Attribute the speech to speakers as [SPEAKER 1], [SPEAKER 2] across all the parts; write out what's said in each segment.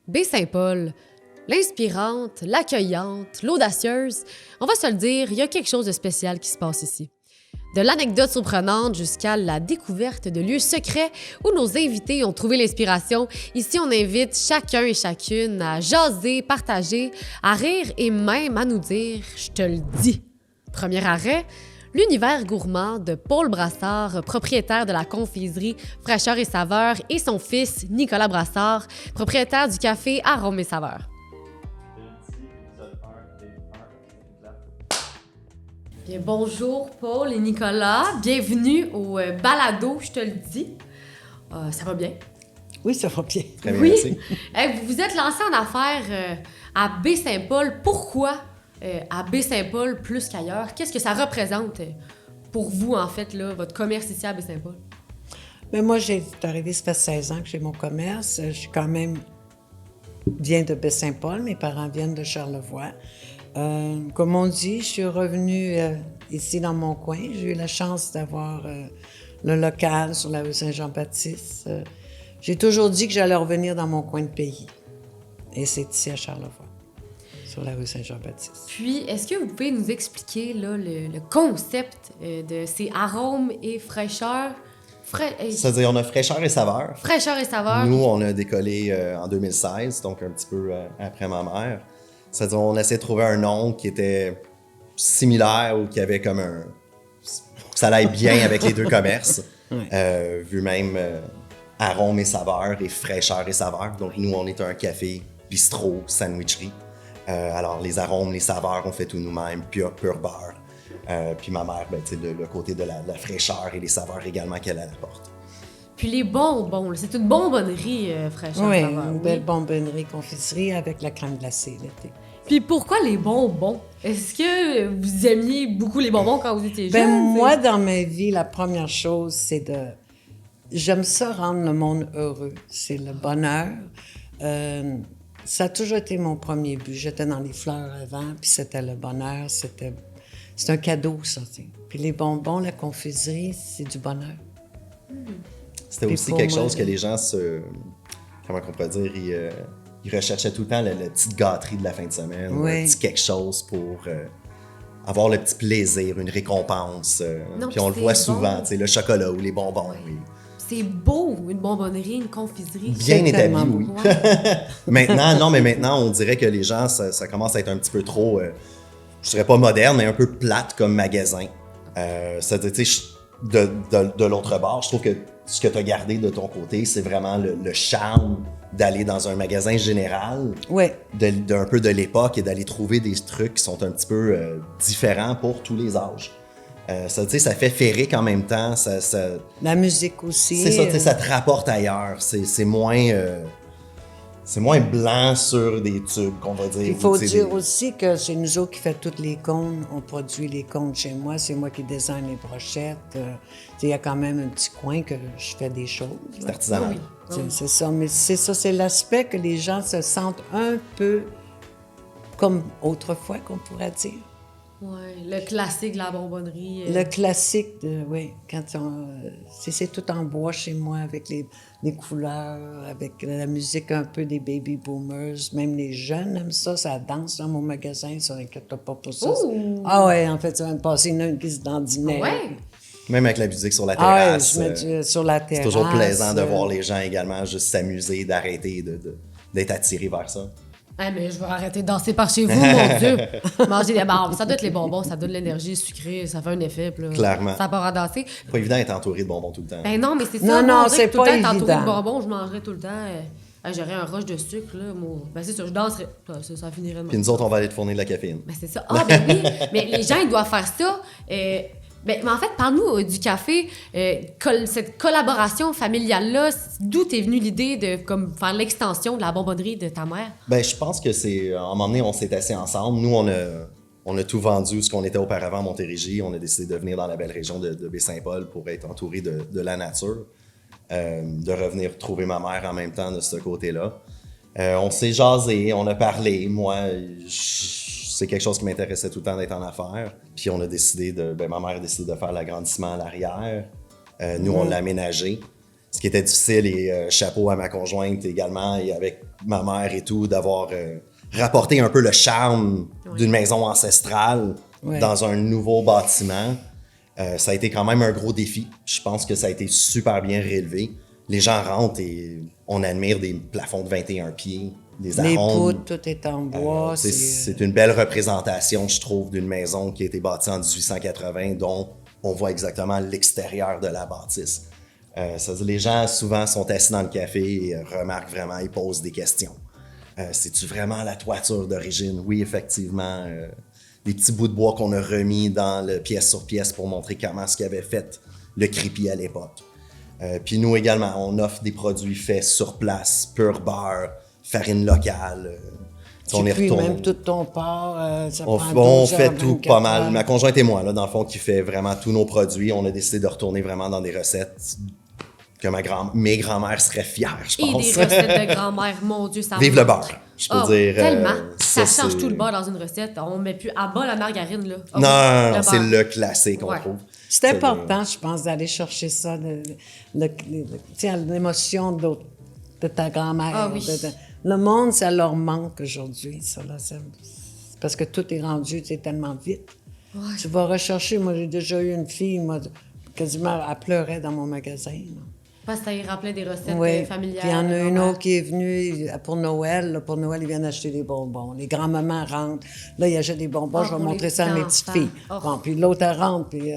[SPEAKER 1] Baie-Saint-Paul, l'inspirante, l'accueillante, l'audacieuse, on va se le dire, il y a quelque chose de spécial qui se passe ici. De l'anecdote surprenante jusqu'à la découverte de lieux secrets où nos invités ont trouvé l'inspiration, ici on invite chacun et chacune à jaser, partager, à rire et même à nous dire « je te le dis ». Premier arrêt, l'univers gourmand de Paul Brassard, propriétaire de la confiserie Fraîcheur et Saveur, et son fils Nicolas Brassard, propriétaire du café Arômes et Saveurs. Bien, bonjour Paul et Nicolas, bienvenue au balado, je te le dis. Ça va bien?
[SPEAKER 2] Oui, ça va bien.
[SPEAKER 3] Très bien,
[SPEAKER 1] oui.
[SPEAKER 3] merci.
[SPEAKER 1] Vous vous êtes lancé en affaires à Baie-Saint-Paul. Pourquoi à Baie-Saint-Paul plus qu'ailleurs? Qu'est-ce que ça représente pour vous, en fait, là, votre commerce ici à Baie-Saint-Paul?
[SPEAKER 2] Mais moi, j'ai arrivé, ça fait 16 ans que j'ai mon commerce. Je suis quand même viens de Baie-Saint-Paul. Mes parents viennent de Charlevoix. Comme on dit, je suis revenue ici dans mon coin. J'ai eu la chance d'avoir le local sur la rue Saint-Jean-Baptiste. J'ai toujours dit que j'allais revenir dans mon coin de pays. Et c'est ici à Charlevoix, sur la rue Saint-Jean-Baptiste.
[SPEAKER 1] Puis, est-ce que vous pouvez nous expliquer là, le concept de ces arômes et fraîcheurs?
[SPEAKER 3] C'est-à-dire, on a fraîcheur et saveur.
[SPEAKER 1] Fraîcheur et saveur.
[SPEAKER 3] Nous, on a décollé en 2016, donc un petit peu après ma mère. C'est-à-dire, on essaie de trouver un nom qui était similaire ou qui avait comme un... que ça aille bien avec les deux commerces. Vu même arômes et saveurs et fraîcheur et saveur. Donc, nous, on est un café, bistrot, sandwicherie. Alors, les arômes, les saveurs, on fait tout nous-mêmes, pur beurre. Puis ma mère, ben, le côté de la fraîcheur et les saveurs également qu'elle apporte.
[SPEAKER 1] Puis les bonbons, c'est une bonbonnerie fraîcheur
[SPEAKER 2] Oui,
[SPEAKER 1] saveur.
[SPEAKER 2] une belle bonbonnerie confiserie avec la crème glacée l'été.
[SPEAKER 1] Puis pourquoi les bonbons? Est-ce que vous aimiez beaucoup les bonbons quand vous étiez jeune?
[SPEAKER 2] Ben, moi, dans ma vie, la première chose, c'est de... J'aime ça rendre le monde heureux. C'est le bonheur. Ça a toujours été mon premier but. J'étais dans les fleurs avant, puis c'était le bonheur. C'est un cadeau, ça. T'sais. Puis les bonbons, la confiserie, c'est du bonheur.
[SPEAKER 3] C'était
[SPEAKER 2] Puis
[SPEAKER 3] aussi
[SPEAKER 2] pour
[SPEAKER 3] quelque
[SPEAKER 2] moi,
[SPEAKER 3] chose que les gens se... Comment on pourrait dire? Ils recherchaient tout le temps la petite gâterie de la fin de semaine.
[SPEAKER 2] Oui.
[SPEAKER 3] Un petit quelque chose pour avoir le petit plaisir, une récompense.
[SPEAKER 1] Non,
[SPEAKER 3] puis on le
[SPEAKER 1] c'est
[SPEAKER 3] voit
[SPEAKER 1] bon.
[SPEAKER 3] souvent, le chocolat ou les bonbons. Oui.
[SPEAKER 1] C'est beau, une bonbonnerie, une confiserie.
[SPEAKER 3] Bien
[SPEAKER 2] C'est
[SPEAKER 3] établi,
[SPEAKER 2] tellement
[SPEAKER 3] oui.
[SPEAKER 2] beau.
[SPEAKER 3] Maintenant, on dirait que les gens, ça commence à être un petit peu trop, je dirais pas moderne, mais un peu plate comme magasin. C'est-à-dire, tu sais, de l'autre bord, je trouve que ce que tu as gardé de ton côté, c'est vraiment le charme d'aller dans un magasin général,
[SPEAKER 2] Oui.
[SPEAKER 3] d'un peu de l'époque et d'aller trouver des trucs qui sont un petit peu différents pour tous les âges. Ça, tu sais, ça fait féerique en même temps.
[SPEAKER 2] La musique aussi.
[SPEAKER 3] C'est ça, tu sais, ça te rapporte ailleurs. C'est moins blanc sur des tubes, qu'on va dire.
[SPEAKER 2] Il faut
[SPEAKER 3] Tu sais,
[SPEAKER 2] dire aussi que c'est nous autres qui fait toutes les cônes. On produit les cônes chez moi. C'est moi qui design les brochettes. Il y a quand même un petit coin que je fais des choses.
[SPEAKER 3] c'est artisanal.
[SPEAKER 1] Oui.
[SPEAKER 2] C'est ça. Mais c'est ça, c'est l'aspect que les gens se sentent un peu comme autrefois, qu'on pourrait dire.
[SPEAKER 1] Ouais, le classique de la bonbonnerie.
[SPEAKER 2] Le classique de, oui, quand c'est tout en bois chez moi avec les couleurs, avec la musique un peu des baby boomers. Même les jeunes aiment ça, ça danse dans mon magasin, ça n'inquiète pas pour ça.
[SPEAKER 1] Ouh!
[SPEAKER 2] Ah ouais, en fait, ça vient de passer une qui se dandinait.
[SPEAKER 1] Ouais.
[SPEAKER 3] Même avec la musique sur la
[SPEAKER 2] Ah ouais,
[SPEAKER 3] terrasse.
[SPEAKER 2] je mets sur la terrasse.
[SPEAKER 3] C'est toujours plaisant de voir les gens également juste s'amuser, d'arrêter, d'être attirés vers ça.
[SPEAKER 1] Ah, mais je vais arrêter de danser par chez vous, mon Dieu! Manger des bonbons, ça doit être les bonbons, ça donne l'énergie sucrée, ça fait un effet. Puis là,
[SPEAKER 3] Clairement.
[SPEAKER 1] Ça part à danser.
[SPEAKER 3] Pas évident d'être entouré de bonbons tout le temps.
[SPEAKER 1] Ben non, mais c'est ça.
[SPEAKER 2] Non,
[SPEAKER 1] moi,
[SPEAKER 2] non,
[SPEAKER 1] on dirait
[SPEAKER 2] c'est
[SPEAKER 1] que tout le
[SPEAKER 2] pas
[SPEAKER 1] temps, être entouré de
[SPEAKER 2] évident.
[SPEAKER 1] bonbons, je mangerais tout le temps. J'aurais un rush de sucre, là. Moi. Ben c'est ça, je danserais. Ça finirait de
[SPEAKER 3] Puis
[SPEAKER 1] même.
[SPEAKER 3] nous autres, on va aller te fournir de la caféine.
[SPEAKER 1] Ben c'est ça. Ah, ben oui! Mais les gens, ils doivent faire ça. Mais en fait, parle-nous du café, cette collaboration familiale-là, d'où t'es venue l'idée de comme, faire l'extension de la bonbonnerie de ta mère?
[SPEAKER 3] Ben, je pense que c'est... À un moment donné, on s'est assis ensemble. Nous, on a tout vendu ce qu'on était auparavant à Montérégie. On a décidé de venir dans la belle région de Baie-Saint-Paul pour être entouré de la nature. De revenir trouver ma mère en même temps de ce côté-là. On s'est jasé, on a parlé. Moi, c'est quelque chose qui m'intéressait tout le temps d'être en affaires. Puis on a décidé ma mère a décidé de faire l'agrandissement à l'arrière. Nous, on l'a aménagé. ce qui était difficile, et chapeau à ma conjointe également, et avec ma mère et tout, d'avoir rapporté un peu le charme d'une maison ancestrale dans un nouveau bâtiment. Ça a été quand même un gros défi. Je pense que ça a été super bien relevé. Les gens rentrent et on admire des plafonds de 21 pieds, des
[SPEAKER 2] Les
[SPEAKER 3] arômes.
[SPEAKER 2] poutres, tout est en bois.
[SPEAKER 3] C'est une belle représentation, je trouve, d'une maison qui a été bâtie en 1880, dont on voit exactement l'extérieur de la bâtisse. Ça veut dire, les gens souvent sont assis dans le café et remarquent vraiment, ils posent des questions. C'est-tu vraiment la toiture d'origine? Oui, effectivement. Des petits bouts de bois qu'on a remis dans le pièce sur pièce pour montrer comment ce qu'avait fait le crépi à l'époque. Puis nous également, on offre des produits faits sur place, pur beurre, farine locale.
[SPEAKER 2] Tu cuis même tout ton porc, ça prend 12
[SPEAKER 3] on
[SPEAKER 2] heures,
[SPEAKER 3] fait tout
[SPEAKER 2] 24
[SPEAKER 3] pas mal.
[SPEAKER 2] heures.
[SPEAKER 3] Ma conjointe et moi, là, dans le fond, qui fait vraiment tous nos produits. On a décidé de retourner vraiment dans des recettes que mes grands-mères seraient fières, je
[SPEAKER 1] Et
[SPEAKER 3] pense.
[SPEAKER 1] des recettes de grand-mère, mon Dieu, ça
[SPEAKER 3] Vive
[SPEAKER 1] me
[SPEAKER 3] le
[SPEAKER 1] manque.
[SPEAKER 3] beurre, je peux dire.
[SPEAKER 1] Tellement. Ça change
[SPEAKER 3] c'est-
[SPEAKER 1] tout le beurre dans une recette. On met plus à bas la margarine, là. Oh,
[SPEAKER 3] Non, c'est
[SPEAKER 1] beurre.
[SPEAKER 3] le classique, on
[SPEAKER 1] Ouais.
[SPEAKER 3] trouve.
[SPEAKER 2] C'est important, je pense, d'aller chercher ça, tu sais, l'émotion de ta grand-mère.
[SPEAKER 1] Ah oui.
[SPEAKER 2] Le monde, ça leur manque aujourd'hui, ça, là. Parce que tout est rendu, tu sais, tellement vite. Tu vas rechercher, moi, j'ai déjà eu une fille, moi, quasiment, elle pleurait dans mon magasin. là.
[SPEAKER 1] Parce que ça y rappelait des recettes
[SPEAKER 2] Oui.
[SPEAKER 1] familiales.
[SPEAKER 2] Puis il y en a
[SPEAKER 1] de
[SPEAKER 2] une
[SPEAKER 1] grand-mère.
[SPEAKER 2] autre qui est venue pour Noël. Là, pour Noël, ils viennent acheter des bonbons. Les grands-mamans rentrent. Là, ils achètent des bonbons. Je vais
[SPEAKER 1] pour
[SPEAKER 2] montrer
[SPEAKER 1] les
[SPEAKER 2] ça à mes
[SPEAKER 1] enfants.
[SPEAKER 2] petites filles.
[SPEAKER 1] Oh.
[SPEAKER 2] Bon, puis l'autre, elle rentre. Puis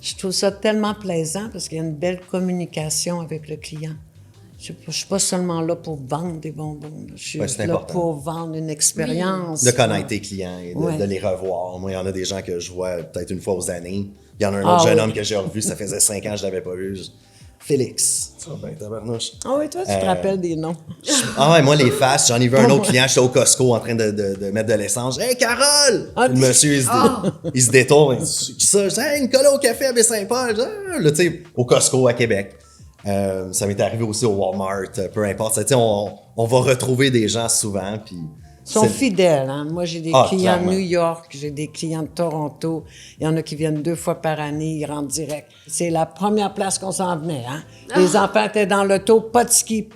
[SPEAKER 2] je trouve ça tellement plaisant parce qu'il y a une belle communication avec le client. Je ne suis pas seulement là pour vendre des bonbons. là. Je suis
[SPEAKER 3] Ouais, c'est
[SPEAKER 2] là
[SPEAKER 3] important.
[SPEAKER 2] pour vendre une expérience.
[SPEAKER 3] De connaître tes clients et
[SPEAKER 2] Ouais.
[SPEAKER 3] de les revoir. Moi, il y en a des gens que je vois peut-être une fois aux années. Il y en a un
[SPEAKER 2] Ah
[SPEAKER 3] autre jeune
[SPEAKER 2] oui.
[SPEAKER 3] homme que j'ai revu, ça faisait 5 ans que je l'avais pas vu. Félix. Ça va bien, tabarnouche.
[SPEAKER 2] Ah oui, toi, tu te rappelles des noms.
[SPEAKER 3] Ah ouais, moi, les faces, j'en ai vu un autre client, j'étais au Costco en train de mettre de l'essence. Hey, Carole!
[SPEAKER 2] Ah,
[SPEAKER 3] Puis le monsieur, il se détourne. Il dit, qui ça? Je dis, hey, Nicolas au café à Baie-Saint-Paul. Je dis, ah, là, tu sais, au Costco à Québec. Ça m'est arrivé aussi au Walmart, peu importe. Tu sais, on va retrouver des gens souvent. Puis
[SPEAKER 2] Ils sont
[SPEAKER 3] c'est-
[SPEAKER 2] fidèles. Hein? Moi, j'ai des
[SPEAKER 3] Ah,
[SPEAKER 2] clients
[SPEAKER 3] clairement.
[SPEAKER 2] de New York, j'ai des clients de Toronto. Il y en a qui viennent 2 fois par année, ils rentrent direct. C'est la première place qu'on s'en venait. Hein? Les enfants étaient dans l'auto, pas de ski de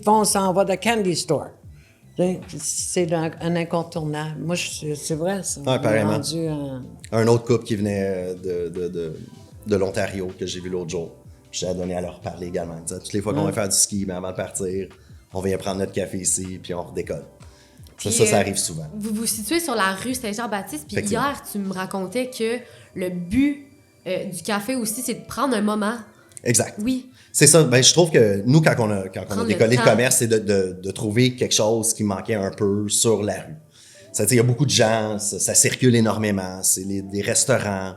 [SPEAKER 2] fond, on s'en va de Candy Store. Tu sais, c'est un incontournable. Moi, c'est vrai, ça.
[SPEAKER 3] Ouais,
[SPEAKER 2] On est
[SPEAKER 3] apparemment.
[SPEAKER 2] rendu
[SPEAKER 3] un autre couple qui venait de l'Ontario que j'ai vu l'autre jour. J'ai donné à leur parler également. Ils disaient, toutes les fois qu'on va faire du ski, ben avant de partir, on vient prendre notre café ici, puis on redécolle.
[SPEAKER 1] Puis,
[SPEAKER 3] Ça arrive souvent.
[SPEAKER 1] Vous vous situez sur la rue Saint-Jean-Baptiste, puis
[SPEAKER 3] Effectivement.
[SPEAKER 1] hier, tu me racontais que le but du café aussi, c'est de prendre un moment.
[SPEAKER 3] Exact.
[SPEAKER 1] Oui.
[SPEAKER 3] C'est ça. Ben, je trouve que nous, quand on a
[SPEAKER 1] Prendre
[SPEAKER 3] décollé
[SPEAKER 1] le
[SPEAKER 3] le
[SPEAKER 1] temps.
[SPEAKER 3] commerce, c'est de trouver quelque chose qui manquait un peu sur la rue. Il y a beaucoup de gens, ça circule énormément, c'est des restaurants.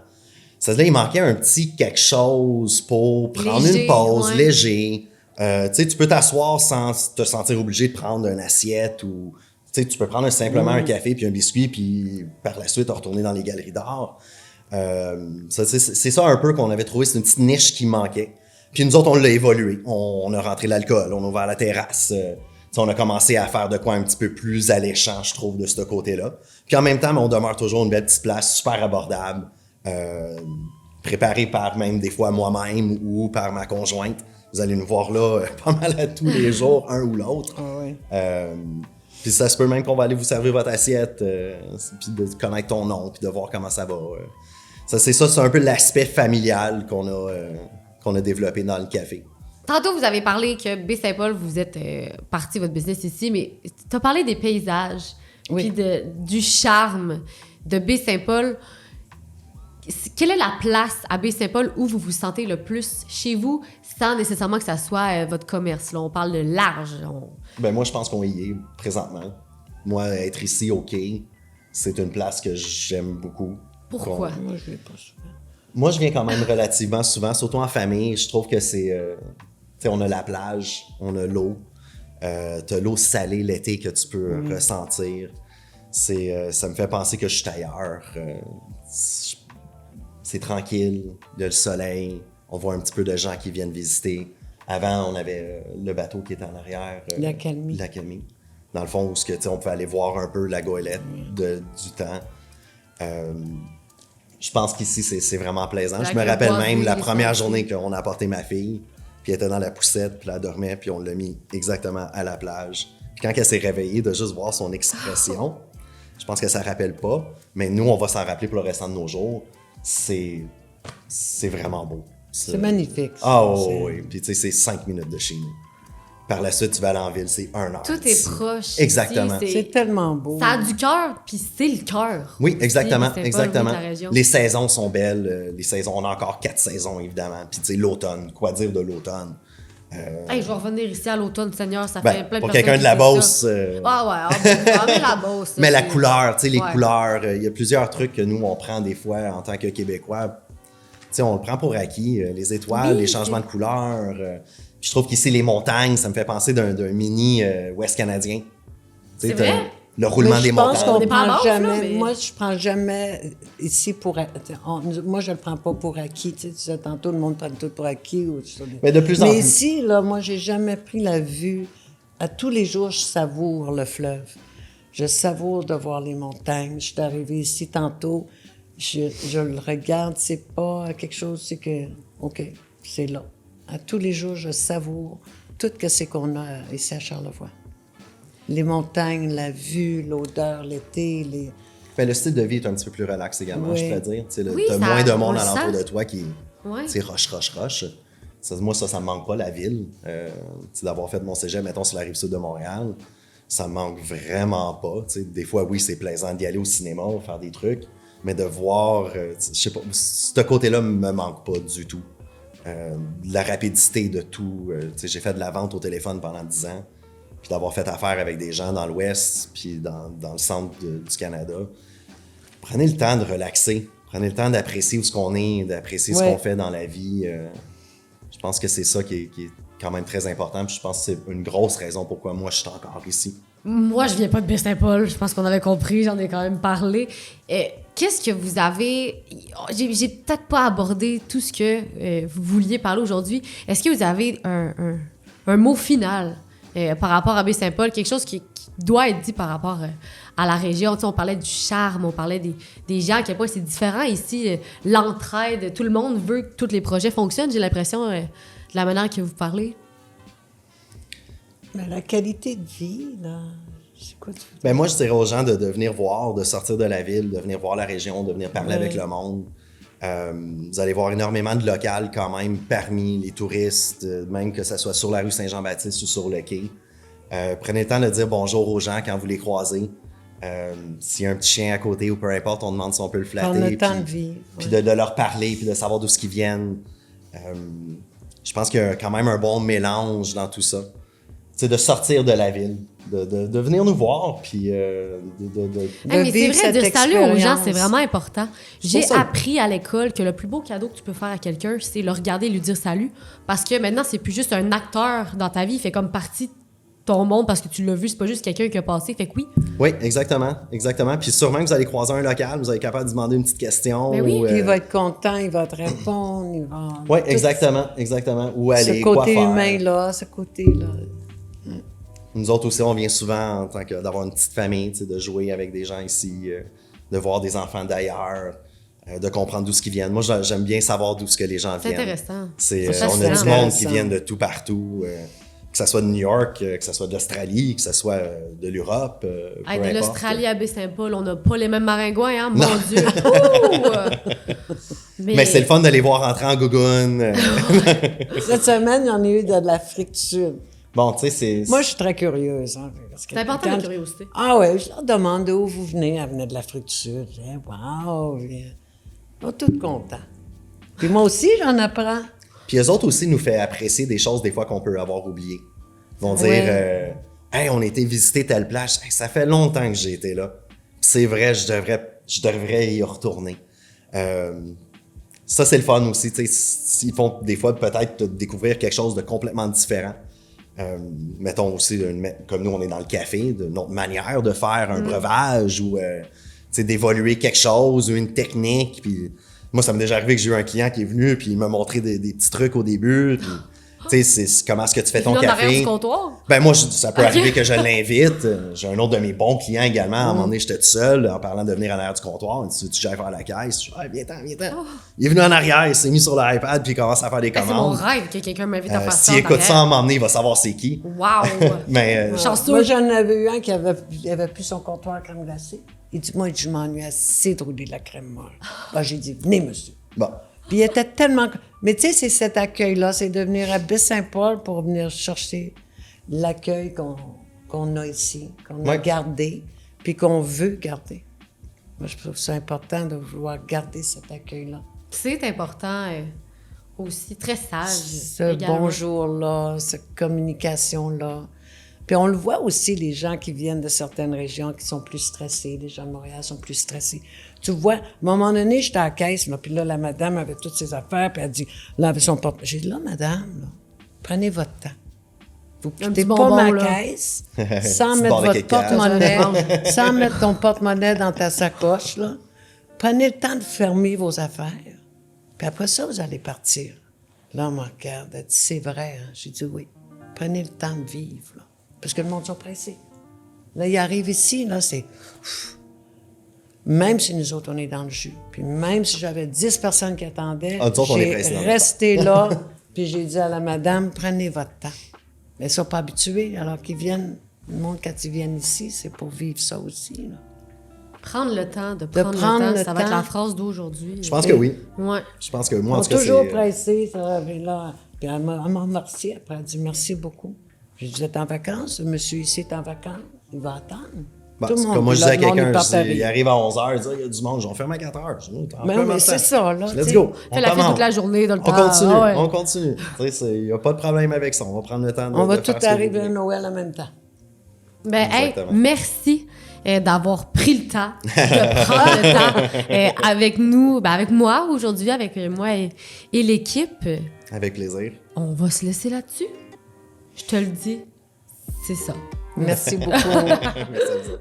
[SPEAKER 3] Il manquait un petit quelque chose pour prendre
[SPEAKER 1] Léger,
[SPEAKER 3] une pause,
[SPEAKER 1] ouais.
[SPEAKER 3] léger. Tu peux t'asseoir sans te sentir obligé de prendre une assiette ou tu peux prendre simplement un café puis un biscuit puis par la suite retourner dans les galeries d'art. C'est ça un peu qu'on avait trouvé, c'est une petite niche qui manquait. Puis nous autres, on l'a évolué. On a rentré l'alcool, on a ouvert la terrasse. On a commencé à faire de quoi un petit peu plus alléchant, je trouve, de ce côté-là. Puis en même temps, on demeure toujours une belle petite place super abordable, préparée par même des fois moi-même ou par ma conjointe. Vous allez nous voir là pas mal à tous les jours, un ou l'autre.
[SPEAKER 2] Ah oui.
[SPEAKER 3] Puis ça se peut même qu'on va aller vous servir votre assiette, puis de connaître ton nom, puis de voir comment ça va. C'est un peu l'aspect familial qu'on a développé dans le café.
[SPEAKER 1] Tantôt, vous avez parlé que Baie-Saint-Paul, vous êtes parti votre business ici, mais tu as parlé des paysages,
[SPEAKER 2] Oui.
[SPEAKER 1] puis du charme de Baie-Saint-Paul. Quelle est la place à Baie-Saint-Paul où vous vous sentez le plus chez vous, sans nécessairement que ça soit votre commerce? Là, on parle de large.
[SPEAKER 3] Ben moi, je pense qu'on y est présentement. Moi, être ici, OK, c'est une place que j'aime beaucoup.
[SPEAKER 1] Pourquoi?
[SPEAKER 2] Moi, je vais pas souvent.
[SPEAKER 3] Moi, je viens quand même relativement souvent, surtout en famille. Je trouve que c'est... tu sais, on a la plage, on a l'eau. T'as l'eau salée l'été que tu peux ressentir. Ça me fait penser que je suis ailleurs. C'est tranquille, il y a le soleil. On voit un petit peu de gens qui viennent visiter. Avant, on avait le bateau qui était en arrière.
[SPEAKER 2] L'Accalmie.
[SPEAKER 3] L'Accalmie. Dans le fond, où on pouvait aller voir un peu la goélette du temps. Je pense qu'ici, c'est vraiment plaisant.
[SPEAKER 1] Avec
[SPEAKER 3] Je me
[SPEAKER 1] le
[SPEAKER 3] rappelle
[SPEAKER 1] boisé,
[SPEAKER 3] même la
[SPEAKER 1] les
[SPEAKER 3] première
[SPEAKER 1] sentiers.
[SPEAKER 3] journée qu'on a apporté ma fille. puis elle était dans la poussette, puis elle dormait, puis on l'a mis exactement à la plage. Puis quand elle s'est réveillée, de juste voir son expression, je pense que ça ne rappelle pas, mais nous, on va s'en rappeler pour le restant de nos jours. C'est vraiment beau.
[SPEAKER 2] C'est magnifique.
[SPEAKER 3] Ah oui, puis tu sais, c'est 5 minutes de chez nous. Par la suite, tu vas aller en ville, c'est 1 heure.
[SPEAKER 1] Tout est proche.
[SPEAKER 3] Exactement.
[SPEAKER 1] Ici,
[SPEAKER 2] C'est tellement beau.
[SPEAKER 1] ça a du cœur, puis c'est le cœur.
[SPEAKER 3] Oui, exactement,
[SPEAKER 1] Ici,
[SPEAKER 3] exactement.
[SPEAKER 1] oui, ta région.
[SPEAKER 3] Les saisons sont belles, les saisons, on a encore 4 saisons, évidemment. Puis tu sais, l'automne, quoi dire de l'automne?
[SPEAKER 1] Hey, je vais revenir ici à l'automne, Seigneur, ça
[SPEAKER 3] Ben,
[SPEAKER 1] fait plein de
[SPEAKER 3] pour
[SPEAKER 1] personnes
[SPEAKER 3] quelqu'un de la
[SPEAKER 1] qui disent
[SPEAKER 3] Beauce,
[SPEAKER 1] ça. Ah ouais, mais la Beauce.
[SPEAKER 3] mais la
[SPEAKER 1] c'est-
[SPEAKER 3] couleur, tu sais, les
[SPEAKER 1] Ouais.
[SPEAKER 3] couleurs, il y a plusieurs trucs que nous, on prend des fois en tant que Québécois. Tu sais, on le prend pour acquis, les étoiles,
[SPEAKER 1] Oui,
[SPEAKER 3] les changements de couleur. Puis je trouve qu'ici, les montagnes, ça me fait penser d'un mini Ouest canadien. Tu sais,
[SPEAKER 1] C'est
[SPEAKER 3] t'as
[SPEAKER 1] vrai?
[SPEAKER 3] le roulement
[SPEAKER 2] Mais
[SPEAKER 3] des
[SPEAKER 2] je pense
[SPEAKER 3] montagnes.
[SPEAKER 1] On
[SPEAKER 2] qu'on
[SPEAKER 1] n'est pas à
[SPEAKER 2] prend
[SPEAKER 1] Beauce, là,
[SPEAKER 2] jamais.
[SPEAKER 1] mais-
[SPEAKER 2] Moi, je prends jamais ici pour. Moi, je le prends pas pour acquis. Tu sais, tu disais tantôt, le monde prend tout pour acquis.
[SPEAKER 3] Mais de plus en
[SPEAKER 2] Mais
[SPEAKER 3] plus.
[SPEAKER 2] ici, là, moi, j'ai jamais pris la vue. À tous les jours, je savoure le fleuve. Je savoure de voir les montagnes. Je suis arrivée ici tantôt. Je le regarde. C'est pas quelque chose. C'est que, OK, c'est là. À tous les jours, je savoure tout ce qu'on a ici à Charlevoix. Les montagnes, la vue, l'odeur, l'été, les...
[SPEAKER 3] Ben, le style de vie est un petit peu plus relax également,
[SPEAKER 2] Oui.
[SPEAKER 3] je pourrais dire. Tu sais,
[SPEAKER 1] Oui,
[SPEAKER 3] t'as
[SPEAKER 1] ça-
[SPEAKER 3] moins de
[SPEAKER 1] on
[SPEAKER 3] monde
[SPEAKER 1] le
[SPEAKER 3] alentour
[SPEAKER 1] sent.
[SPEAKER 3] de toi qui
[SPEAKER 1] Ouais.
[SPEAKER 3] tu sais, roche. Moi, ça me manque pas, la ville. Tu sais, d'avoir fait mon cégep, mettons, sur la rive sud de Montréal, ça me manque vraiment pas. Tu sais, des fois, oui, c'est plaisant d'y aller au cinéma, faire des trucs, mais de voir, je sais pas, ce côté-là me manque pas du tout. La rapidité de tout. Tu sais, j'ai fait de la vente au téléphone pendant 10 ans, puis d'avoir fait affaire avec des gens dans l'Ouest, puis dans le centre du Canada. Prenez le temps de relaxer. Prenez le temps d'apprécier où ce qu'on est, d'apprécier ce
[SPEAKER 2] Ouais.
[SPEAKER 3] qu'on fait dans la vie. Je pense que c'est ça qui est quand même très important. Puis je pense que c'est une grosse raison pourquoi moi je suis encore ici.
[SPEAKER 1] Moi, je viens pas de Baie-Saint-Paul. Je pense qu'on avait compris. J'en ai quand même parlé. Qu'est-ce que vous avez... J'ai peut-être pas abordé tout ce que vous vouliez parler aujourd'hui. Est-ce que vous avez un mot final par rapport à Baie-Saint-Paul? Quelque chose qui doit être dit par rapport à la région? Tu sais, on parlait du charme, on parlait des gens, à quel point c'est différent ici. L'entraide, tout le monde veut que tous les projets fonctionnent. J'ai l'impression de la manière que vous parlez.
[SPEAKER 2] Mais la qualité de vie, là, c'est quoi tu...
[SPEAKER 3] Ben moi, je dirais aux gens de venir voir, de sortir de la ville, de venir voir la région, de venir parler
[SPEAKER 2] Ouais.
[SPEAKER 3] avec le monde. Vous allez voir énormément de locales quand même parmi les touristes, même que ce soit sur la rue Saint-Jean-Baptiste ou sur le quai. Prenez le temps de dire bonjour aux gens quand vous les croisez. S'il y a un petit chien à côté ou peu importe, on demande si on peut le flatter.
[SPEAKER 2] Prendre le temps
[SPEAKER 3] puis-
[SPEAKER 2] de vivre.
[SPEAKER 3] Puis de leur parler, puis de savoir d'où ils viennent. Je pense qu'il y a quand même un bon mélange dans tout ça. C'est de sortir de la ville, de venir nous voir, puis
[SPEAKER 1] Mais c'est
[SPEAKER 2] vivre
[SPEAKER 1] vrai,
[SPEAKER 2] cette
[SPEAKER 1] dire salut aux gens,
[SPEAKER 2] expérience.
[SPEAKER 1] c'est vraiment important. J'ai
[SPEAKER 3] ça.
[SPEAKER 1] appris à l'école que le plus beau cadeau que tu peux faire à quelqu'un, c'est le regarder et lui dire salut. Parce que maintenant, c'est plus juste un acteur dans ta vie, il fait comme partie de ton monde parce que tu l'as vu, c'est pas juste quelqu'un qui a passé. Fait que oui,
[SPEAKER 3] Oui, exactement. Puis sûrement que vous allez croiser un local, vous allez être capable de demander une petite question.
[SPEAKER 1] Ben oui.
[SPEAKER 3] ou,
[SPEAKER 2] Puis il va être content, il va te répondre, il va...
[SPEAKER 3] Oui,
[SPEAKER 2] tout
[SPEAKER 3] exactement. Où aller,
[SPEAKER 2] Ce
[SPEAKER 3] quoi
[SPEAKER 2] côté
[SPEAKER 3] faire.
[SPEAKER 2] humain-là, ce côté-là.
[SPEAKER 3] Nous autres aussi, on vient souvent en tant que d'avoir une petite famille, tu sais, de jouer avec des gens ici, de voir des enfants d'ailleurs, de comprendre d'où ce qu'ils viennent. Moi, j'aime bien savoir d'où ce que les gens
[SPEAKER 1] c'est
[SPEAKER 3] viennent.
[SPEAKER 1] intéressant.
[SPEAKER 3] C'est,
[SPEAKER 1] C'est
[SPEAKER 3] on a du
[SPEAKER 1] fascinant.
[SPEAKER 3] monde qui
[SPEAKER 2] Intéressant.
[SPEAKER 3] viennent de tout partout, que ce soit de New York, que ce soit de l'Australie, que ce soit de l'Europe.
[SPEAKER 1] Hey,
[SPEAKER 3] peu
[SPEAKER 1] de
[SPEAKER 3] importe.
[SPEAKER 1] l'Australie à Baie-Saint-Paul, on n'a pas les mêmes maringouins, hein, mon Dieu. Ouh!
[SPEAKER 3] Mais c'est le fun de les voir rentrer en gougoune.
[SPEAKER 2] Cette semaine, il y en a eu de l'Afrique du Sud.
[SPEAKER 3] Bon, tu sais, c'est.
[SPEAKER 2] Moi, je suis très curieuse. Hein, parce que
[SPEAKER 1] C'est important
[SPEAKER 2] quand-
[SPEAKER 1] la curiosité.
[SPEAKER 2] Ah ouais, je leur demande d'où vous venez. Elle venait de l'Afrique du Sud. Je dis, wow! Ils sont tous contents. Puis moi aussi, j'en apprends.
[SPEAKER 3] Puis eux autres aussi nous fait apprécier des choses des fois qu'on peut avoir oubliées. Ils vont dire
[SPEAKER 2] Ouais.
[SPEAKER 3] Hey, on a été visiter telle plage. Hey, ça fait longtemps que j'ai été là. Puis c'est vrai, je devrais y retourner. Ça, c'est le fun aussi. Tu sais, ils font des fois peut-être te découvrir quelque chose de complètement différent. Mettons aussi, comme nous, on est dans le café, de notre manière de faire un breuvage ou tu sais, d'évoluer quelque chose ou une technique. Puis moi, ça m'est déjà arrivé que j'ai eu un client qui est venu puis il m'a montré des petits trucs au début. Puis Tu sais, c'est comment est-ce que tu fais ton
[SPEAKER 1] Puis là, en arrière
[SPEAKER 3] café.
[SPEAKER 1] du comptoir.
[SPEAKER 3] Ben moi, ça peut arriver que je l'invite. J'ai un autre de mes bons clients également. À un moment donné, j'étais tout seul en parlant de venir en arrière du comptoir. Il me dit, tu gères faire la caisse? Je dis, ah, viens-ten. Il est venu en arrière, il s'est mis sur l'iPad puis il commence à faire des
[SPEAKER 1] C'est mon
[SPEAKER 3] commandes.
[SPEAKER 1] rêve que quelqu'un m'invite à faire ça.
[SPEAKER 3] S'il
[SPEAKER 1] en
[SPEAKER 3] écoute ça
[SPEAKER 1] arrière.
[SPEAKER 3] à un moment donné, il va savoir c'est qui.
[SPEAKER 1] Wow!
[SPEAKER 3] Mais
[SPEAKER 1] Chanceux.
[SPEAKER 2] Moi, j'en avais eu un qui avait plus son comptoir à crème glacée. Il dit, moi, je m'ennuie assez de rouler de la crème molle. Ah, j'ai dit, venez, monsieur.
[SPEAKER 3] bon.
[SPEAKER 2] Puis il était tellement... Mais tu sais, c'est cet accueil-là, c'est de venir à Baie-Saint-Paul pour venir chercher l'accueil qu'on a ici, qu'on a
[SPEAKER 3] Ouais.
[SPEAKER 2] gardé, puis qu'on veut garder. Moi, je trouve ça important de vouloir garder cet accueil-là.
[SPEAKER 1] C'est important aussi, très sage.
[SPEAKER 2] Ce
[SPEAKER 1] également.
[SPEAKER 2] bonjour-là, cette communication-là. Puis on le voit aussi, les gens qui viennent de certaines régions qui sont plus stressés, les gens de Montréal sont plus stressés. Tu vois, à un moment donné, j'étais à la caisse, là, puis là, la madame avait toutes ses affaires, puis elle dit, là, avec son porte. J'ai dit, là, madame, là, prenez votre temps. Vous quittez
[SPEAKER 1] petit
[SPEAKER 2] pas
[SPEAKER 1] bonbon,
[SPEAKER 2] ma
[SPEAKER 1] là.
[SPEAKER 2] caisse sans
[SPEAKER 3] Petite
[SPEAKER 2] mettre
[SPEAKER 3] barre de
[SPEAKER 2] votre
[SPEAKER 3] Kit Kat.
[SPEAKER 2] porte-monnaie, sans mettre ton porte-monnaie dans ta sacoche, là. Prenez le temps de fermer vos affaires. Puis après ça, vous allez partir. Là, on me regarde, elle dit, c'est vrai, hein? J'ai dit, oui. Prenez le temps de vivre, là. Parce que le monde sont pressés. Là, ils arrivent ici, là, c'est... Même si nous autres, on est dans le jus, puis même si j'avais 10 personnes qui attendaient,
[SPEAKER 3] Ah, nous autres, on est
[SPEAKER 2] j'ai
[SPEAKER 3] pressés dans le
[SPEAKER 2] resté là, puis j'ai dit à la madame, prenez votre temps. Mais ils ne sont pas habitués, alors qu'ils viennent, le monde, quand ils viennent ici, c'est pour vivre ça aussi, là.
[SPEAKER 1] Prendre le temps, de
[SPEAKER 2] prendre
[SPEAKER 1] prendre le temps,
[SPEAKER 2] le
[SPEAKER 1] ça va être
[SPEAKER 2] temps.
[SPEAKER 1] la phrase d'aujourd'hui.
[SPEAKER 3] Je pense que oui.
[SPEAKER 1] Ouais.
[SPEAKER 3] Je pense que moi,
[SPEAKER 2] Ils
[SPEAKER 3] en
[SPEAKER 2] sont
[SPEAKER 3] tout cas,
[SPEAKER 2] toujours
[SPEAKER 3] c'est...
[SPEAKER 2] pressés, ça, puis là. Puis elle m'a remercié, après, elle a dit merci beaucoup. J'ai dit, vous êtes en vacances? Le monsieur ici est en vacances, il va attendre.
[SPEAKER 3] Bon,
[SPEAKER 2] Tout le
[SPEAKER 3] c'est
[SPEAKER 2] monde,
[SPEAKER 3] comme moi, je
[SPEAKER 2] puis
[SPEAKER 3] disais à
[SPEAKER 2] là, le monde,
[SPEAKER 3] quelqu'un,
[SPEAKER 2] il part à
[SPEAKER 3] il
[SPEAKER 2] rire.
[SPEAKER 3] arrive à 11h, il dit, il y a du monde, je vais fermer à 4h. Je dis, oh, t'en
[SPEAKER 2] Mais
[SPEAKER 3] fais
[SPEAKER 2] oui,
[SPEAKER 3] en
[SPEAKER 2] c'est
[SPEAKER 3] temps.
[SPEAKER 2] ça, là.
[SPEAKER 3] Let's
[SPEAKER 2] tu sais.
[SPEAKER 3] go.
[SPEAKER 1] Fais la fête toute la journée dans le
[SPEAKER 3] On
[SPEAKER 1] temps.
[SPEAKER 3] continue,
[SPEAKER 1] Ah ouais.
[SPEAKER 3] on continue. Tu sais, il n'y a pas de problème avec ça. On va prendre le temps de
[SPEAKER 2] On va
[SPEAKER 3] de
[SPEAKER 2] tout
[SPEAKER 3] faire ce que vous
[SPEAKER 2] arriver à
[SPEAKER 3] voulez.
[SPEAKER 2] Noël en même temps.
[SPEAKER 1] Ben, hey,
[SPEAKER 3] Exactement.
[SPEAKER 1] merci d'avoir pris le temps, de prendre le temps avec nous, ben avec moi aujourd'hui, avec moi et l'équipe.
[SPEAKER 3] Avec plaisir.
[SPEAKER 1] On va se laisser là-dessus. Je te le dis, c'est ça.
[SPEAKER 2] Merci beaucoup.
[SPEAKER 3] Merci à vous.